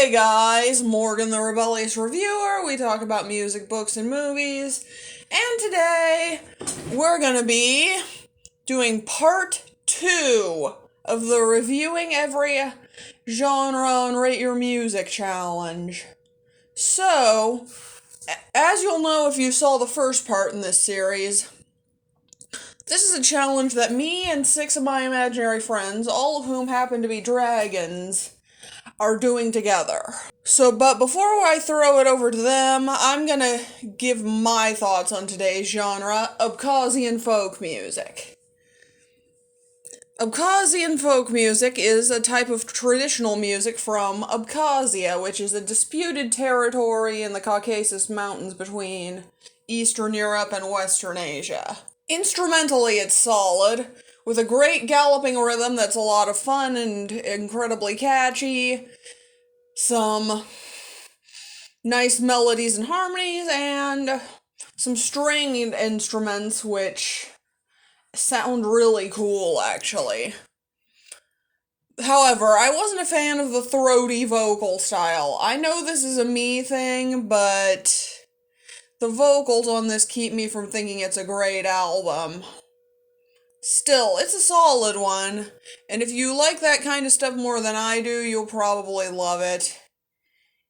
Hey guys, Morgan the Rebellious Reviewer. We talk about music, books, and movies. And today, we're gonna be doing part 2 of the Reviewing Every Genre and Rate Your Music challenge. So, as you'll know if you saw the first part in this series, this is a challenge that me and 6 of my imaginary friends, all of whom happen to be dragons, are doing together. But before I throw it over to them, I'm gonna give my thoughts on today's genre, Abkhazian folk music. Abkhazian folk music is a type of traditional music from Abkhazia, which is a disputed territory in the Caucasus Mountains between Eastern Europe and Western Asia. Instrumentally, it's solid, with a great galloping rhythm that's a lot of fun and incredibly catchy, some nice melodies and harmonies, and some string instruments which sound really cool, actually. However, I wasn't a fan of the throaty vocal style. I know this is a me thing, but the vocals on this keep me from thinking it's a great album. Still, it's a solid one, and if you like that kind of stuff more than I do, you'll probably love it.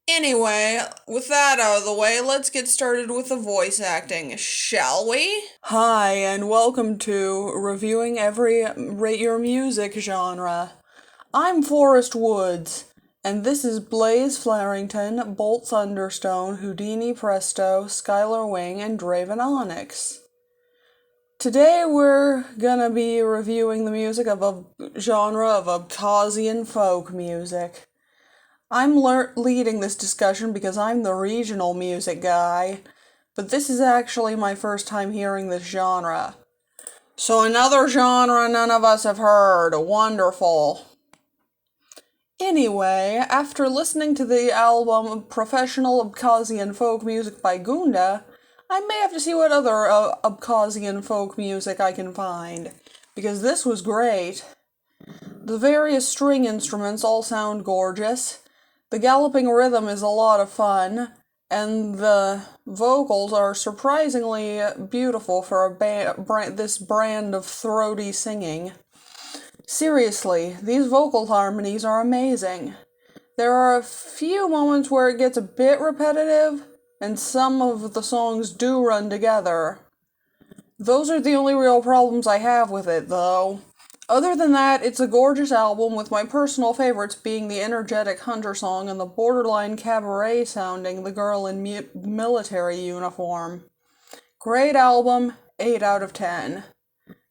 Anyway, with that out of the way, let's get started with the voice acting, shall we? Hi, and welcome to Reviewing Every Rate Your Music genre. I'm Forrest Woods, and this is Blaze Flarington, Bolt Thunderstone, Houdini Presto, Skyler Wing, and Draven Onyx. Today we're gonna be reviewing the music of a genre of Abkhazian folk music. I'm leading this discussion because I'm the regional music guy, but this is actually my first time hearing this genre. So another genre none of us have heard. Wonderful. Anyway, after listening to the album Professional Abkhazian Folk Music by Gunda, I may have to see what other Abkhazian folk music I can find, because this was great. The various string instruments all sound gorgeous, the galloping rhythm is a lot of fun, and the vocals are surprisingly beautiful for this brand of throaty singing. Seriously, these vocal harmonies are amazing. There are a few moments where it gets a bit repetitive, and some of the songs do run together. Those are the only real problems I have with it, though. Other than that, it's a gorgeous album, with my personal favorites being the energetic Hunter song and the borderline cabaret sounding The Girl in Military Uniform. Great album, 8 out of 10.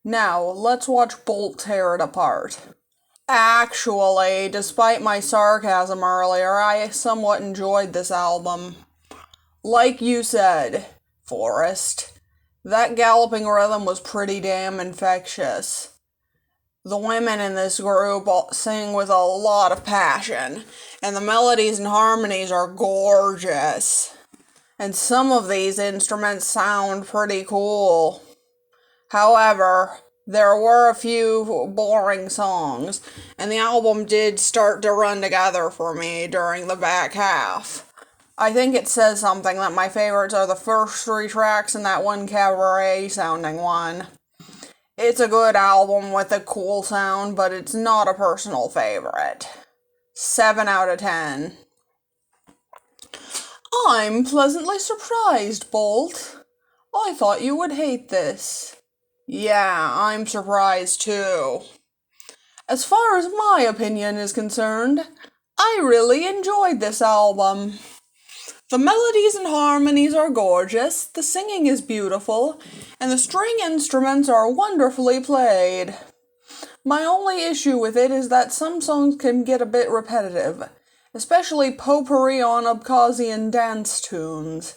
Now, let's watch Bolt tear it apart. Actually, despite my sarcasm earlier, I somewhat enjoyed this album. Like you said, Forrest, that galloping rhythm was pretty damn infectious. The women in this group sing with a lot of passion, and the melodies and harmonies are gorgeous. And some of these instruments sound pretty cool. However, there were a few boring songs, and the album did start to run together for me during the back half. I think it says something that my favorites are the first 3 tracks and that one cabaret-sounding one. It's a good album with a cool sound, but it's not a personal favorite. 7 out of 10. I'm pleasantly surprised, Bolt. I thought you would hate this. Yeah, I'm surprised too. As far as my opinion is concerned, I really enjoyed this album. The melodies and harmonies are gorgeous, the singing is beautiful, and the string instruments are wonderfully played. My only issue with it is that some songs can get a bit repetitive, especially potpourri on Abkhazian dance tunes.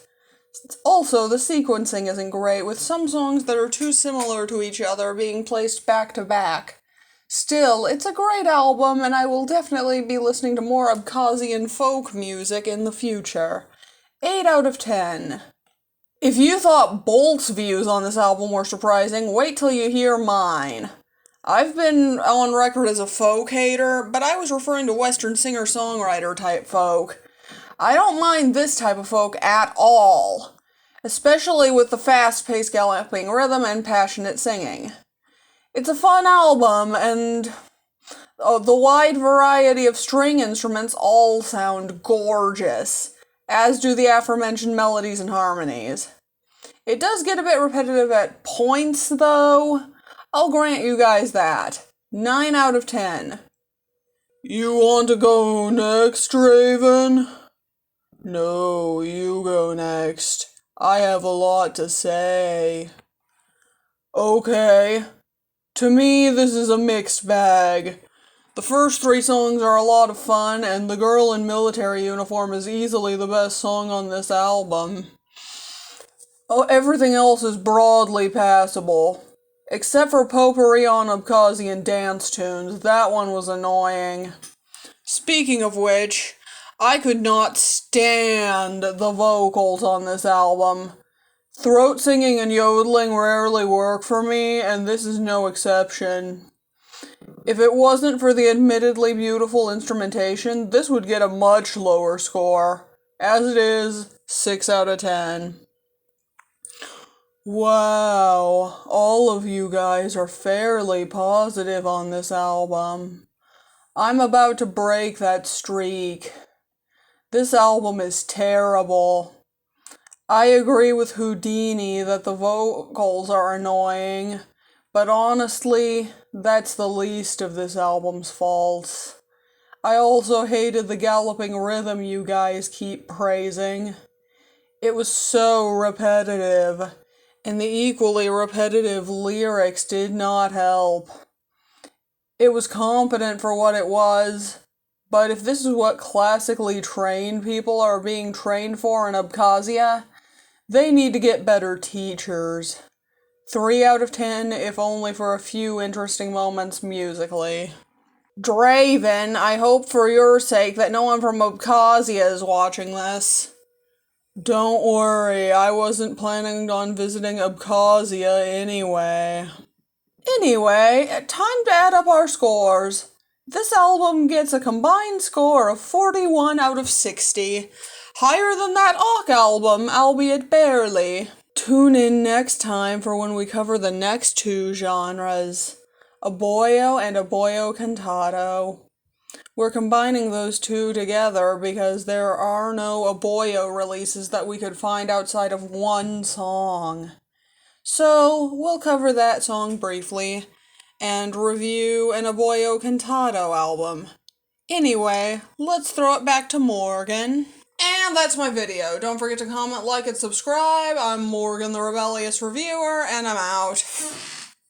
Also, the sequencing isn't great, with some songs that are too similar to each other being placed back to back. Still, it's a great album, and I will definitely be listening to more Abkhazian folk music in the future. 8 out of 10. If you thought Bolt's views on this album were surprising, wait till you hear mine. I've been on record as a folk hater, but I was referring to Western singer-songwriter type folk. I don't mind this type of folk at all, especially with the fast-paced galloping rhythm and passionate singing. It's a fun album, and the wide variety of string instruments all sound gorgeous, as do the aforementioned melodies and harmonies. It does get a bit repetitive at points, though. I'll grant you guys that. 9 out of 10. You want to go next, Draven? No, you go next. I have a lot to say. Okay. To me, this is a mixed bag. The first 3 songs are a lot of fun, and The Girl in Military Uniform is easily the best song on this album. Everything else is broadly passable. Except for potpourri on Abkhazian dance tunes. That one was annoying. Speaking of which, I could not stand the vocals on this album. Throat singing and yodeling rarely work for me, and this is no exception. If it wasn't for the admittedly beautiful instrumentation, this would get a much lower score. As it is, 6 out of 10. Wow, all of you guys are fairly positive on this album. I'm about to break that streak. This album is terrible. I agree with Houdini that the vocals are annoying, but honestly, that's the least of this album's faults. I also hated the galloping rhythm you guys keep praising. It was so repetitive. And the equally repetitive lyrics did not help. It was competent for what it was, but if this is what classically trained people are being trained for in Abkhazia, they need to get better teachers. 3 out of 10, if only for a few interesting moments musically. Draven, I hope for your sake that no one from Abkhazia is watching this. Don't worry, I wasn't planning on visiting Abkhazia anyway. Anyway, time to add up our scores. This album gets a combined score of 41 out of 60. Higher than that Auk album, albeit barely. Tune in next time for when we cover the next 2 genres, Aboyo and Aboyo Cantato. We're combining those 2 together because there are no Aboyo releases that we could find outside of 1 song. So, we'll cover that song briefly, and review an Aboyo Cantato album. Anyway, let's throw it back to Morgan. And that's my video. Don't forget to comment, like, and subscribe. I'm Morgan the Rebellious Reviewer, and I'm out.